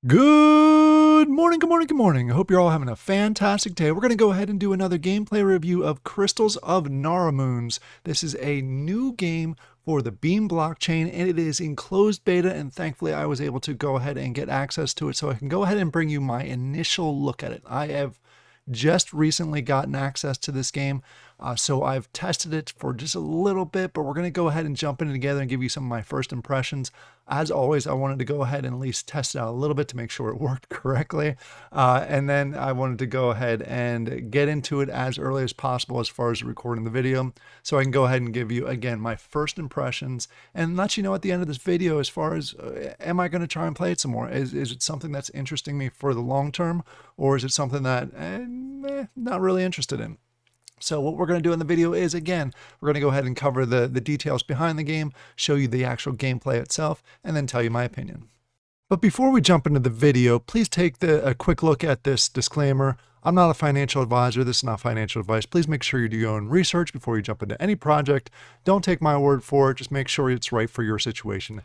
Good morning, good morning, good morning. I hope you're all having a fantastic day. We're going to go ahead and do another gameplay review of Crystals of Naramunz. This is a new game for the Beam blockchain, and it is in closed beta, and thankfully I was able to go ahead and get access to it so I can go ahead and bring you my initial look at it. I have just recently gotten access to this game, so I've tested it for just a little bit, but we're going to go ahead and jump in together and give you some of my first impressions. As always, I wanted to go ahead and at least test it out a little bit to make sure it worked correctly, and then I wanted to go ahead and get into it as early as possible as far as recording the video, so I can go ahead and give you, again, my first impressions and let you know at the end of this video as far as am I going to try and play it some more? Is it something that's interesting me for the long term, or is it something that not really interested in? So what we're going to do in the video is, again, we're going to go ahead and cover the details behind the game, show you the actual gameplay itself, and then tell you my opinion. But before we jump into the video, please take a quick look at this disclaimer. I'm not a financial advisor. This is not financial advice. Please make sure you do your own research before you jump into any project. Don't take my word for it. Just make sure it's right for your situation.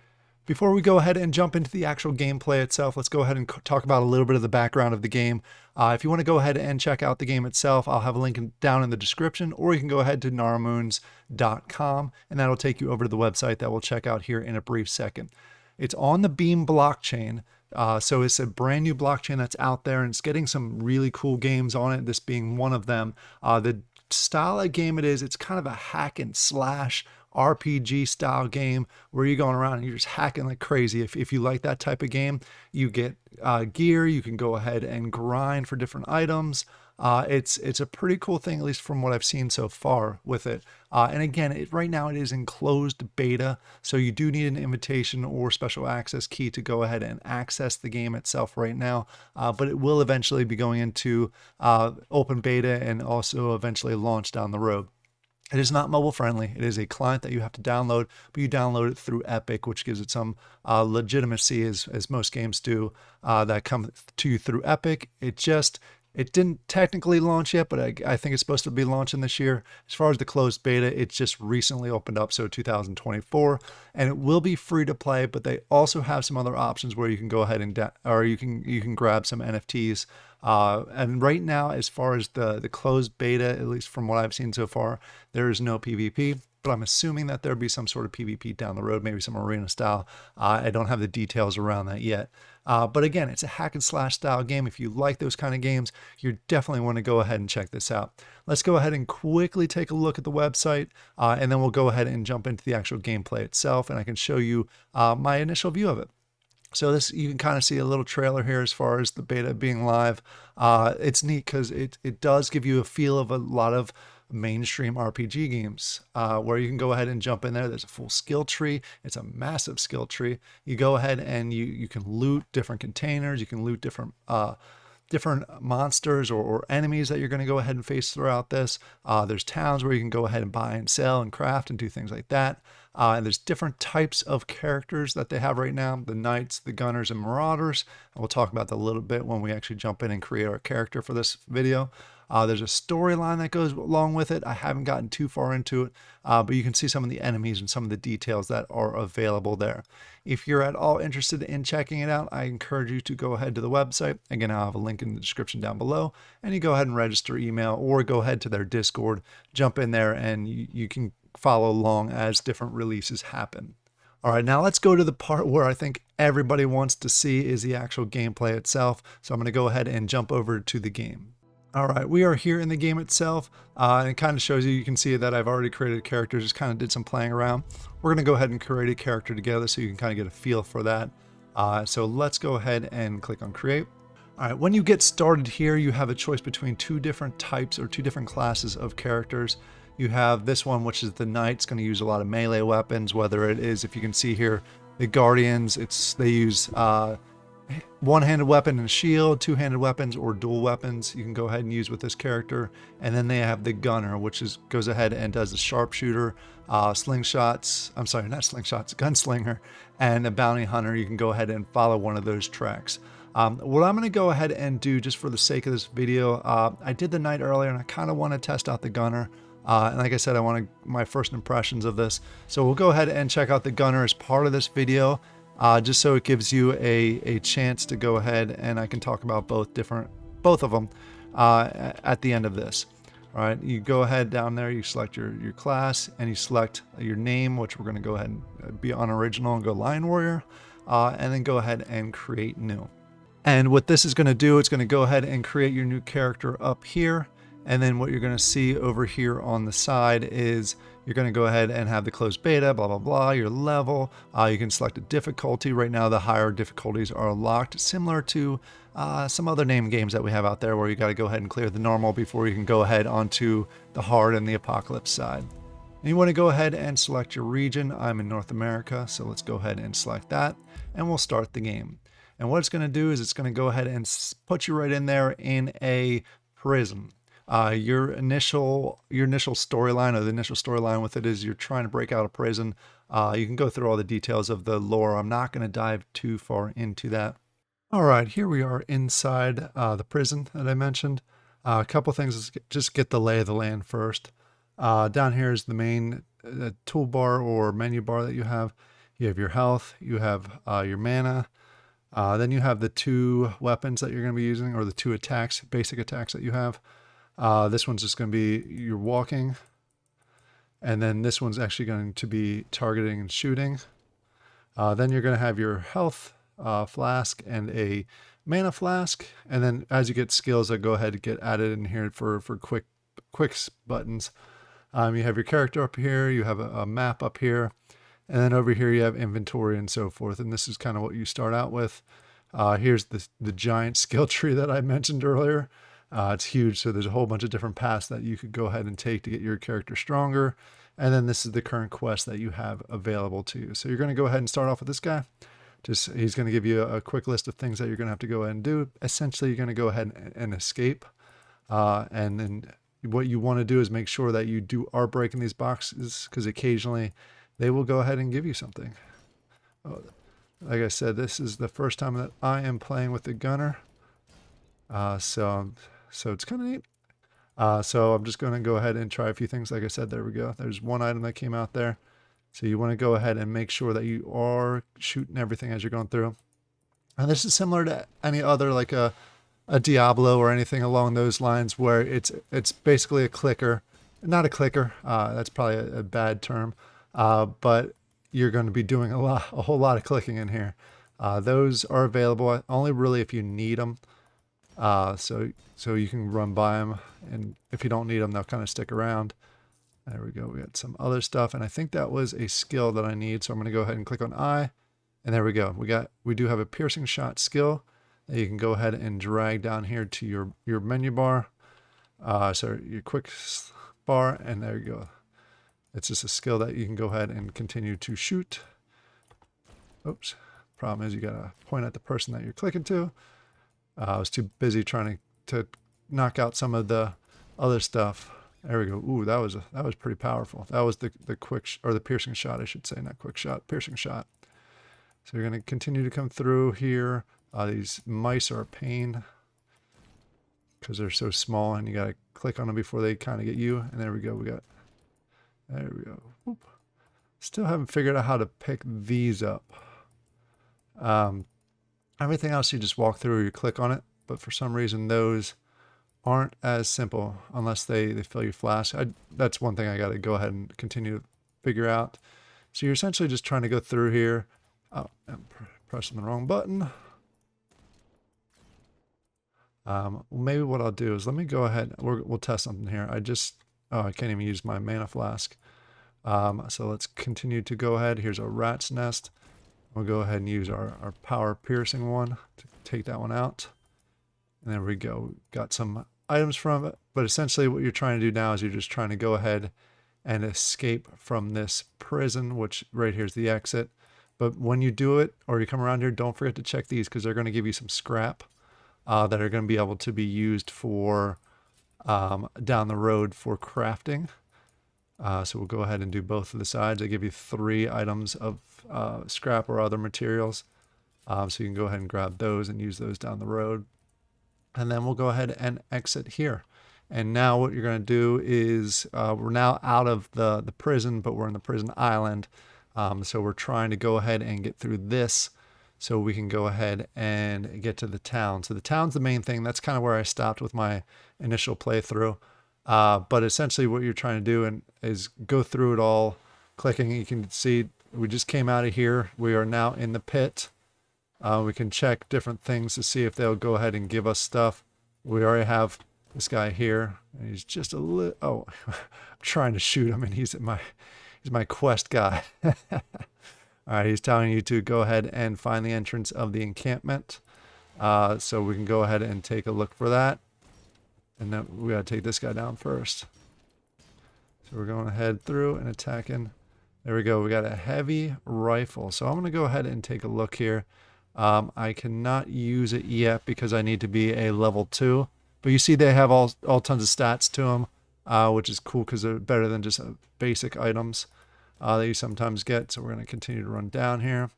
Before we go ahead and jump into the actual gameplay itself, let's go ahead and talk about a little bit of the background of the game. If you want to go ahead and check out the game itself, I'll have a link down in the description, or you can go ahead to naramunz.com, and that'll take you over to the website that we'll check out here in a brief second. It's on the Beam blockchain, so it's a brand new blockchain that's out there, and it's getting some really cool games on it, this being one of them. The style of game it's kind of a hack and slash RPG style game where you're going around and you're just hacking like crazy. If you like that type of game, you get gear, you can go ahead and grind for different items. It's a pretty cool thing, at least from what I've seen so far with it. And again, right now it is in closed beta, so you do need an invitation or special access key to go ahead and access the game itself right now. But it will eventually be going into open beta and also eventually launch down the road. It is not mobile friendly. It is a client that you have to download, but you download it through Epic, which gives it some legitimacy, as most games do that come to you through Epic. It didn't technically launch yet, but I think it's supposed to be launching this year. As far as the closed beta, it just recently opened up, so 2024, and it will be free to play. But they also have some other options where you can go ahead and you can grab some NFTs. And right now, as far as the closed beta, at least from what I've seen so far, there is no PvP. But I'm assuming that there'll be some sort of PvP down the road, maybe some arena style. I don't have the details around that yet. But again, it's a hack and slash style game. If you like those kind of games, you definitely want to go ahead and check this out. Let's go ahead and quickly take a look at the website, and then we'll go ahead and jump into the actual gameplay itself, and I can show you my initial view of it. So this, you can kind of see a little trailer here as far as the beta being live. It's neat because it does give you a feel of a lot of mainstream RPG games where you can go ahead and jump in there. There's a full skill tree. It's a massive skill tree. You go ahead and you can loot different containers. You can loot different monsters or enemies that you're going to go ahead and face throughout this. There's towns where you can go ahead and buy and sell and craft and do things like that. And there's different types of characters that they have right now: the knights, the gunners, and marauders. And we'll talk about that a little bit when we actually jump in and create our character for this video. There's a storyline that goes along with it. I haven't gotten too far into it, but you can see some of the enemies and some of the details that are available there. If you're at all interested in checking it out, I encourage you to go ahead to the website. Again, I'll have a link in the description down below, and you go ahead and register email or go ahead to their Discord, jump in there, and you can follow along as different releases happen. All right, now let's go to the part where I think everybody wants to see is the actual gameplay itself. So I'm going to go ahead and jump over to the game. All right, we are here in the game itself, and it kind of shows you can see that I've already created a character, just kind of did some playing around. We're going to go ahead and create a character together so you can kind of get a feel for that. So let's go ahead and click on create. All right, when you get started here, you have a choice between two different types or two different classes of characters. You have this one, which is the knight. It's going to use a lot of melee weapons, whether it is, if you can see here, the guardians, they use one-handed weapon and a shield, two-handed weapons, or dual weapons you can go ahead and use with this character. And then they have the gunner, which goes ahead and does the sharpshooter, slingshots, I'm sorry, not slingshots, gunslinger, and a bounty hunter. You can go ahead and follow one of those tracks. What I'm going to go ahead and do, just for the sake of this video, I did the knight earlier, and I kind of want to test out the gunner. And like I said, I wanted my first impressions of this. So we'll go ahead and check out the gunner as part of this video. just so it gives you a chance to go ahead, and I can talk about both of them at the end of this. All right, you go ahead down there, you select your class, and you select your name, which we're going to go ahead and be on original and go Lion Warrior, and then go ahead and create new. And what this is going to do, it's going to go ahead and create your new character up here. And then what you're going to see over here on the side is you're going to go ahead and have the closed beta, blah, blah, blah, your level. You can select a difficulty. Right now, the higher difficulties are locked, similar to some other name games that we have out there where you got to go ahead and clear the normal before you can go ahead onto the hard and the apocalypse side. And you want to go ahead and select your region. I'm in North America, so let's go ahead and select that, and we'll start the game. And what it's going to do is it's going to go ahead and put you right in there in a prison. Your initial storyline, or the initial storyline with it, is you're trying to break out of prison. You can go through all the details of the lore. I'm not going to dive too far into that. All right, here we are inside the prison that I mentioned. A couple things, just get the lay of the land first. Down here is the main toolbar or menu bar that you have. You have your health, you have your mana. Then you have the 2 weapons that you're going to be using, or the 2 attacks, basic attacks that you have. This one's just going to be your walking. And then this one's actually going to be targeting and shooting. Then you're going to have your health flask and a mana flask. And then as you get skills that go ahead and get added in here for quick buttons. You have your character up here. You have a map up here. And then over here you have inventory and so forth. And this is kind of what you start out with. Here's the giant skill tree that I mentioned earlier. It's huge, so there's a whole bunch of different paths that you could go ahead and take to get your character stronger. And then this is the current quest that you have available to you. So you're going to go ahead and start off with this guy. He's going to give you a quick list of things that you're going to have to go ahead and do. Essentially, you're going to go ahead and escape. And then what you want to do is make sure that you are breaking these boxes, because occasionally they will go ahead and give you something. Like I said, this is the first time that I am playing with the gunner. So it's kind of neat. So I'm just going to go ahead and try a few things. Like I said, there we go. There's one item that came out there. So you want to go ahead and make sure that you are shooting everything as you're going through. And this is similar to any other, like a Diablo or anything along those lines, where it's basically a clicker. Not a clicker. That's probably a bad term. But you're going to be doing a whole lot of clicking in here. Those are available only really if you need them. So you can run by them, and if you don't need them, they'll kind of stick around. There we go. We got some other stuff, and I think that was a skill that I need. So I'm going to go ahead and click on I, and there we go. We do have a piercing shot skill that you can go ahead and drag down here to your menu bar. So your quick bar, and there you go. It's just a skill that you can go ahead and continue to shoot. Oops. Problem is you got to point at the person that you're clicking to. I was too busy trying to knock out some of the other stuff. There we go. Ooh, that was pretty powerful. That was the or the piercing shot, I should say, not quick shot, piercing shot. So you're going to continue to come through here. These mice are a pain because they're so small, and you got to click on them before they kind of get you. And there we go. There we go. Whoop. Still haven't figured out how to pick these up. Everything else you just walk through or you click on it, but for some reason those aren't as simple unless they fill your flask. That's one thing I got to go ahead and continue to figure out. So you're essentially just trying to go through here. Oh, I'm pressing the wrong button. Maybe what I'll do is let me go ahead. We'll test something here. I can't even use my mana flask. So let's continue to go ahead. Here's a rat's nest. We'll go ahead and use our power piercing one to take that one out. And there we go. Got some items from it. But essentially what you're trying to do now is you're just trying to go ahead and escape from this prison, which right here's the exit. But when you do it, or you come around here, don't forget to check these, because they're going to give you some scrap that are going to be able to be used for down the road for crafting. So we'll go ahead and do both of the sides. They give you 3 items of scrap or other materials. So you can go ahead and grab those and use those down the road. And then we'll go ahead and exit here. And now what you're going to do is we're now out of the prison, but we're in the prison island. So we're trying to go ahead and get through this so we can go ahead and get to the town. So the town's the main thing. That's kind of where I stopped with my initial playthrough. But essentially what you're trying to do is go through it all, clicking. You can see we just came out of here. We are now in the pit. We can check different things to see if they'll go ahead and give us stuff. We already have this guy here, and he's just a little, oh, I'm trying to shoot him, and he's my quest guy. All right, he's telling you to go ahead and find the entrance of the encampment. So we can go ahead and take a look for that. And then we gotta take this guy down first. So we're going ahead through and attacking. There we go, we got a heavy rifle. So I'm gonna go ahead and take a look here. I cannot use it yet because I need to be a level 2. But you see they have all tons of stats to them, which is cool because they're better than just basic items that you sometimes get. So we're going to continue to run down here.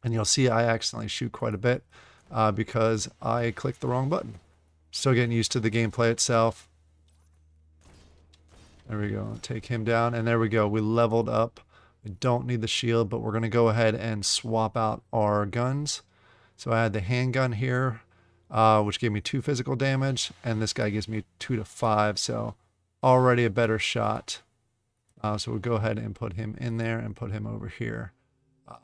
And you'll see I accidentally shoot quite a bit because I clicked the wrong button. Still getting used to the gameplay itself. There we go. Take him down. And there we go. We leveled up. We don't need the shield, but we're going to go ahead and swap out our guns. So I had the handgun here, which gave me 2 physical damage. And this guy gives me 2 to 5. So already a better shot. So we'll go ahead and put him in there and put him over here.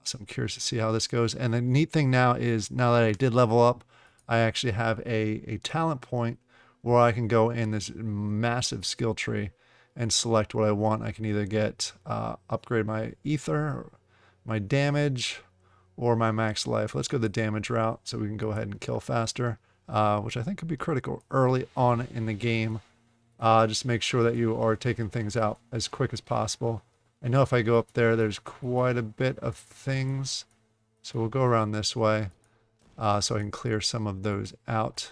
So I'm curious to see how this goes. And the neat thing now is, now that I did level up, I actually have a talent point where I can go in this massive skill tree and select what I want. I can either get upgrade my ether, my damage, or my max life. Let's go the damage route so we can go ahead and kill faster, which I think could be critical early on in the game. Just make sure that you are taking things out as quick as possible. I know if I go up there, there's quite a bit of things. So we'll go around this way so I can clear some of those out.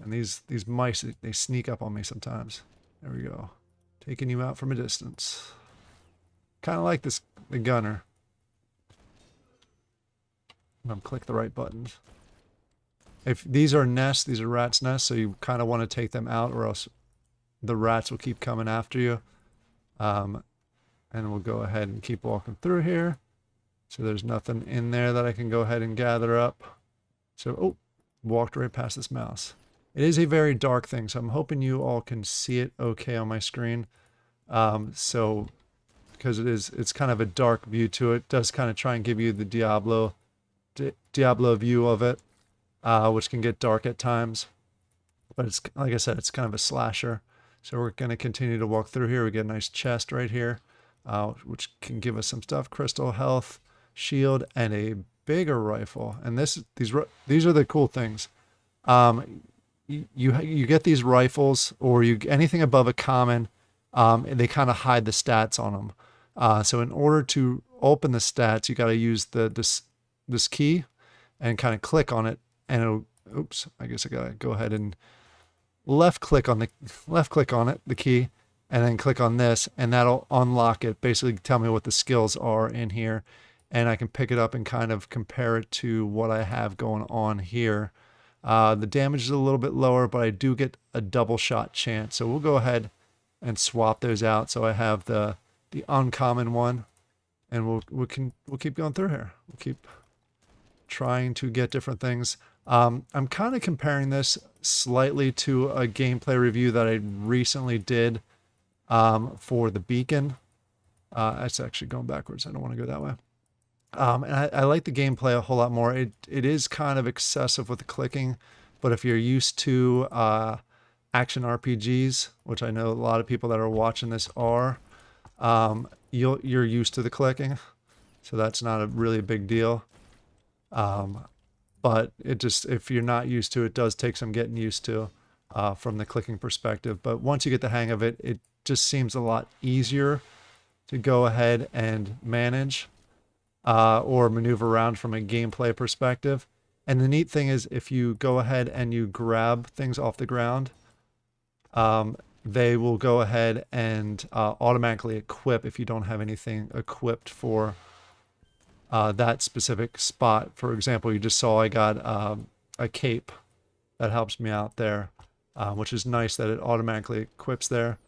And these mice, they sneak up on me sometimes. There we go. Taking you out from a distance. Kind of like the gunner. Click the right buttons. If these are nests, these are rats' nests, so you kind of want to take them out or else the rats will keep coming after you. And we'll go ahead and keep walking through here. So there's nothing in there that I can go ahead and gather up. So, oh, walked right past this mouse. It is a very dark thing, so I'm hoping you all can see it okay on my screen. So, because it's kind of a dark view to it, it does kind of try and give you the Diablo view of it, which can get dark at times. But it's, like I said, it's kind of a slasher. So we're going to continue to walk through here. We get a nice chest right here, which can give us some stuff: crystal, health, shield, and a bigger rifle. And these are the cool things. You get these rifles, or anything above a common, and they kind of hide the stats on them. So in order to open the stats, you got to use this key and kind of click on it, and it'll, oops, I guess I gotta go ahead and left click on it, the key, and then click on this, and that'll unlock it. Basically tell me what the skills are in here, and I can pick it up and kind of compare it to what I have going on here. The damage is a little bit lower, but I do get a double shot chance. So we'll go ahead and swap those out. So I have the uncommon one, and we'll keep going through here. We'll keep trying to get different things. I'm kind of comparing this slightly to a gameplay review that I recently did for the beacon. It's actually going backwards. I don't want to go that way. And I like the gameplay a whole lot more. It is kind of excessive with the clicking, but if you're used to action RPGs, which I know a lot of people that are watching this are, you're used to the clicking, so that's not really a big deal. But if you're not used to it, does take some getting used to from the clicking perspective. But once you get the hang of it, it just seems a lot easier to go ahead and manage or maneuver around from a gameplay perspective. And the neat thing is, if you go ahead and you grab things off the ground, they will go ahead and automatically equip if you don't have anything equipped for that specific spot. For example, you just saw I got a cape that helps me out there, which is nice that it automatically equips there.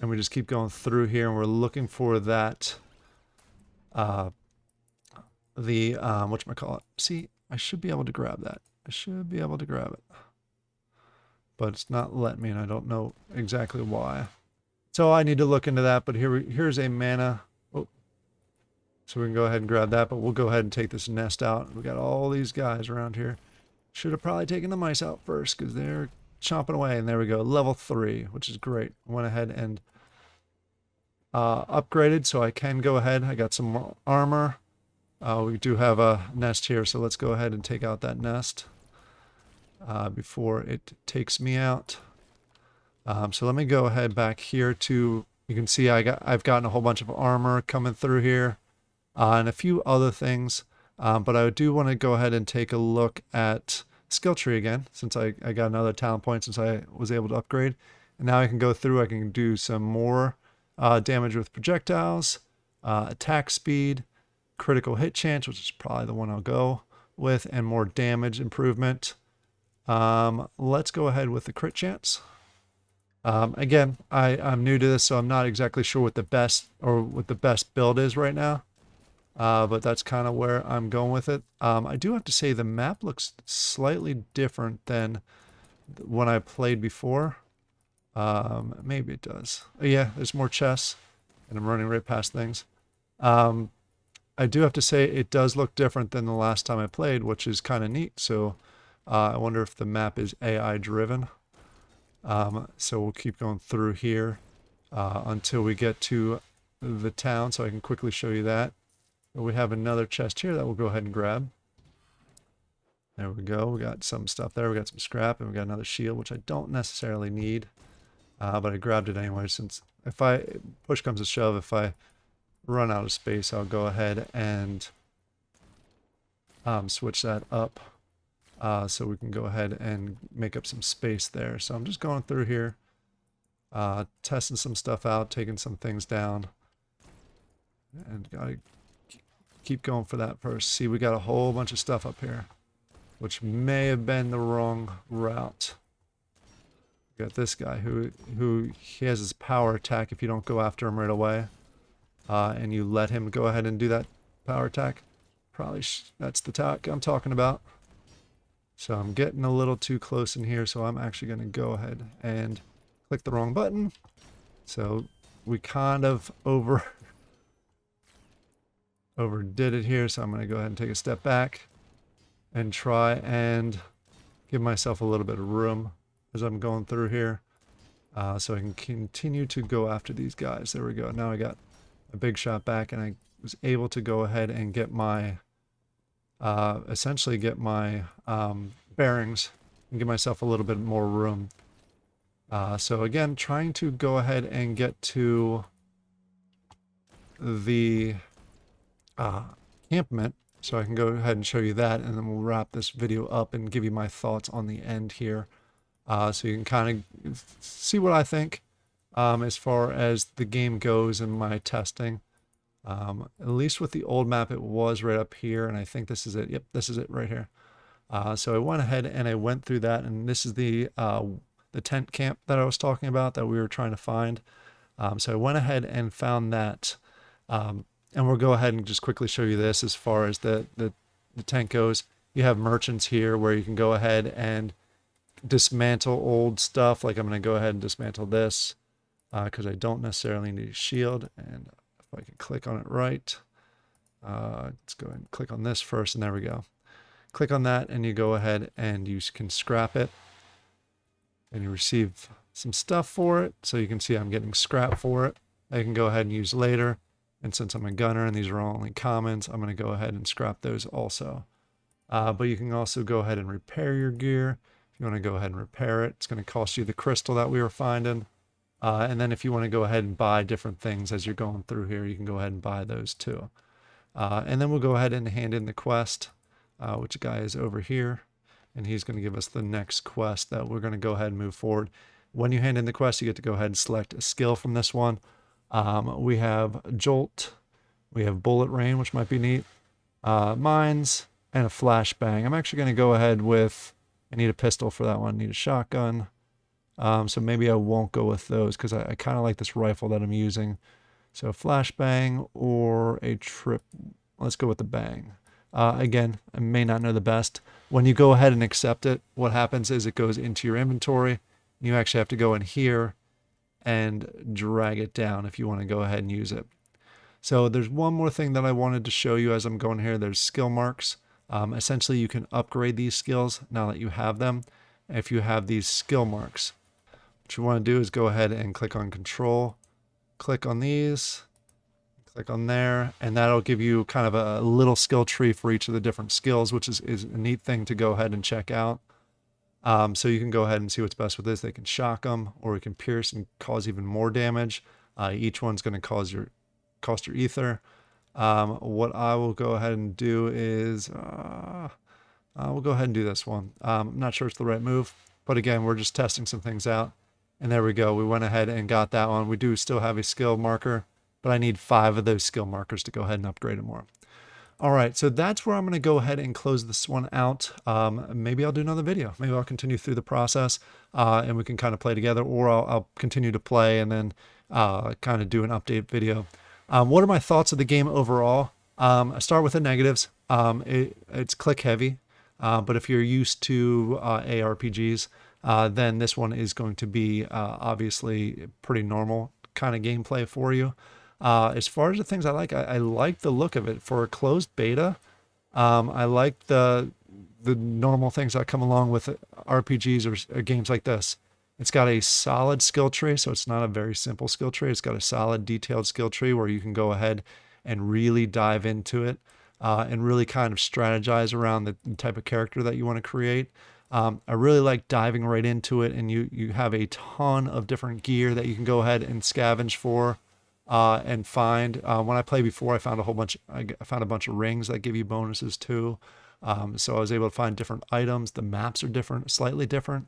And we just keep going through here, and we're looking for that, whatchamacallit. See, I should be able to grab that. I should be able to grab it. But it's not letting me, and I don't know exactly why. So I need to look into that, but here's a mana. Oh. So we can go ahead and grab that, but we'll go ahead and take this nest out. We got all these guys around here. Should have probably taken the mice out first, because they're chomping away. And there we go, level 3, which is great. I went ahead and upgraded, so I can go ahead. I got some more armor. We do have a nest here, so let's go ahead and take out that nest before it takes me out. So let me go ahead back here to, you can see I've gotten a whole bunch of armor coming through here and a few other things. But I do want to go ahead and take a look at skill tree again, since I got another talent point since I was able to upgrade. And now I can go through, I can do some more damage with projectiles, attack speed, critical hit chance, which is probably the one I'll go with, and more damage improvement. Let's go ahead with the crit chance. Again, I'm new to this, so I'm not exactly sure what the best build is right now. But that's kind of where I'm going with it. I do have to say the map looks slightly different than when I played before. Maybe it does. Oh, yeah, there's more chests, and I'm running right past things. I do have to say it does look different than the last time I played, which is kind of neat. So I wonder if the map is AI driven. So we'll keep going through here until we get to the town, so I can quickly show you that. We have another chest here that we'll go ahead and grab. There we go. We got some stuff there. We got some scrap, and we got another shield, which I don't necessarily need. But I grabbed it anyway, since if push comes to shove, if I run out of space, I'll go ahead and switch that up. So we can go ahead and make up some space there. So I'm just going through here, testing some stuff out, taking some things down, and gotta keep going for that first. See, we got a whole bunch of stuff up here, which may have been the wrong route. We got this guy who he has his power attack if you don't go after him right away, and you let him go ahead and do that power attack. Probably that's the attack I'm talking about. So I'm getting a little too close in here, so I'm actually going to go ahead and click the wrong button. So we kind of overdid it here, so I'm going to go ahead and take a step back and try and give myself a little bit of room as I'm going through here, so I can continue to go after these guys. There we go. Now I got a big shot back, and I was able to go ahead and get my essentially get my bearings and give myself a little bit more room. So again, trying to go ahead and get to the encampment, so I can go ahead and show you that, and then we'll wrap this video up and give you my thoughts on the end here, so you can kind of see what I think as far as the game goes and my testing. At least with the old map, it was right up here, and I think this is it. Yep, this is it right here. So I went ahead and I went through that, and this is the tent camp that I was talking about that we were trying to find. So I went ahead and found that, and we'll go ahead and just quickly show you this as far as the tent goes. You have merchants here where you can go ahead and dismantle old stuff. Like I'm going to go ahead and dismantle this because I don't necessarily need a shield, and if I can click on it right, let's go ahead and click on this first, and there we go. Click on that, and you go ahead and you can scrap it, and you receive some stuff for it. So you can see I'm getting scrap for it. I can go ahead and use later, and since I'm a gunner and these are all only commons, I'm going to go ahead and scrap those also. But you can also go ahead and repair your gear. If you want to go ahead and repair it, it's going to cost you the crystal that we were finding. And then if you want to go ahead and buy different things as you're going through here, you can go ahead and buy those too. And then we'll go ahead and hand in the quest, which guy is over here. And he's going to give us the next quest that we're going to go ahead and move forward. When you hand in the quest, you get to go ahead and select a skill from this one. We have Jolt, we have Bullet Rain, which might be neat, Mines, and a Flashbang. I'm actually going to go ahead with, I need a pistol for that one, I need a shotgun. So maybe I won't go with those because I kind of like this rifle that I'm using. So flashbang or a trip. Let's go with the bang. Again, I may not know the best. When you go ahead and accept it, what happens is it goes into your inventory. You actually have to go in here and drag it down if you want to go ahead and use it. So there's one more thing that I wanted to show you as I'm going here. There's skill marks. Essentially, you can upgrade these skills now that you have them. If you have these skill marks, what you want to do is go ahead and click on control, click on these, click on there, and that'll give you kind of a little skill tree for each of the different skills, which is a neat thing to go ahead and check out. So you can go ahead and see what's best with this. They can shock them, or it can pierce and cause even more damage. Each one's going to cost your ether. What I will go ahead and do is we'll go ahead and do this one. I'm not sure it's the right move, but again, we're just testing some things out. And there we go. We went ahead and got that one. We do still have a skill marker, but I need 5 of those skill markers to go ahead and upgrade it more. All right, so that's where I'm going to go ahead and close this one out. Maybe I'll do another video. Maybe I'll continue through the process and we can kind of play together, or I'll continue to play and then kind of do an update video. What are my thoughts of the game overall? I start with the negatives. It's click heavy, but if you're used to ARPGs, then this one is going to be obviously pretty normal kind of gameplay for you. As far as the things I like the look of it for a closed beta. I like the normal things that come along with RPGs or games like this. It's got a solid skill tree, so it's not a very simple skill tree. It's got a solid detailed skill tree where you can go ahead and really dive into it and really kind of strategize around the type of character that you want to create. I really like diving right into it, and you have a ton of different gear that you can go ahead and scavenge for and find. When I played before, I found a bunch of rings that give you bonuses too. So I was able to find different items. The maps are different, slightly different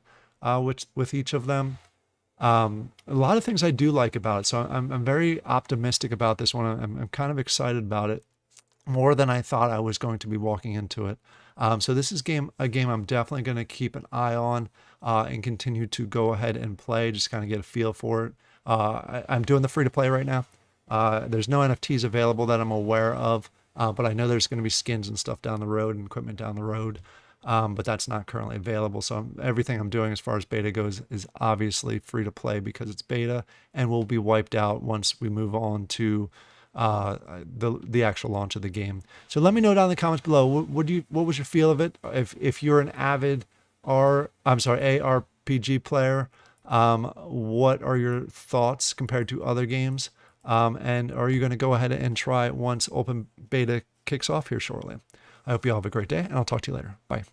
with each of them. A lot of things I do like about it. So I'm very optimistic about this one. I'm kind of excited about it more than I thought I was going to be walking into it. So this is a game I'm definitely going to keep an eye on and continue to go ahead and play, just kind of get a feel for it. I'm doing the free to play right now. There's no NFTs available that I'm aware of, but I know there's going to be skins and stuff down the road and equipment down the road. But that's not currently available. So everything I'm doing as far as beta goes is obviously free to play because it's beta and will be wiped out once we move on to the actual launch of the game. So let me know down in the comments below. What was your feel of it? If you're an avid ARPG player, what are your thoughts compared to other games? And are you going to go ahead and try it once open beta kicks off here shortly? I hope you all have a great day, and I'll talk to you later. Bye.